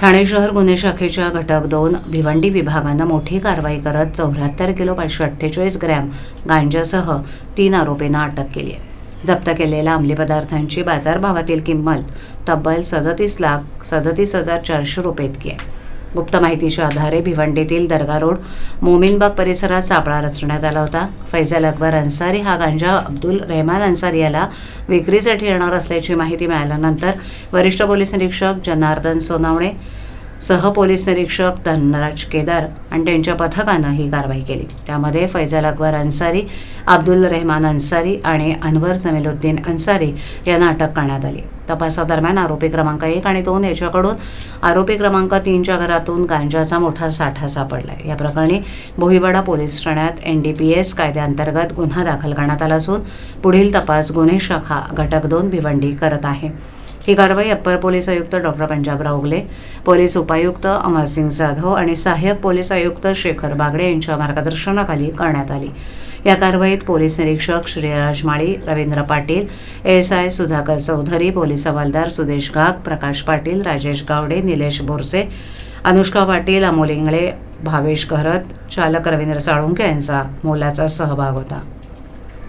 ठाणे शहर गुन्हे शाखेच्या घटक 2 भिवंडी विभागानं मोठी कारवाई करत 74 किलो 548 ग्रॅम गांजासह 3 आरोपींना अटक केली आहे. जप्त केलेल्या अंमली पदार्थांची बाजारभावातील किंमत तब्बल 37,37,400 रुपये इतकी आहे. गुप्त माहितीच्या आधारे भिवंडीतील दर्गा रोड मोमीनबाग परिसरात सापळा रचण्यात आला होता. फैजल अकबर अन्सारी हा गांजा अब्दुल रहमान अन्सारी याला विक्रीसाठी येणार असल्याची माहिती मिळाल्यानंतर वरिष्ठ पोलीस निरीक्षक जनार्दन सोनावणे सह पोलीस निरीक्षक धनराज केदार आणि त्यांच्या पथकानं ही कारवाई केली. त्यामध्ये फैजल अकबर अन्सारी, अब्दुल रहमान अन्सारी आणि अनवर जमीलुद्दीन अन्सारी यांना अटक करण्यात आली. तपासादरम्यान आरोपी क्रमांक 1 आणि 2 याच्याकडून आरोपी क्रमांक 3च्या घरातून गांजाचा मोठा साठा सापडलाय. या प्रकरणी भोईवाडा पोलीस ठाण्यात NDPS कायद्याअंतर्गत गुन्हा दाखल करण्यात आला असून पुढील तपास गुन्हे शाखा घटक 2 भिवंडी करत आहे. ही कारवाई अप्पर पोलीस आयुक्त डॉक्टर पंजाबराव उगले, पोलीस उपायुक्त अमरसिंग जाधव आणि सहाय्यक पोलीस आयुक्त शेखर बागडे यांच्या मार्गदर्शनाखाली करण्यात आली. या कारवाईत पोलीस निरीक्षक श्रीराज माळी, रवींद्र पाटील, ASI सुधाकर चौधरी, पोलीस हवालदार सुदेश घाग, प्रकाश पाटील, राजेश गावडे, निलेश बोरसे, अनुष्का पाटील, अमोल इंगळे, भावेश घरत, चालक रवींद्र साळुंके यांचा मोलाचा सहभाग होता.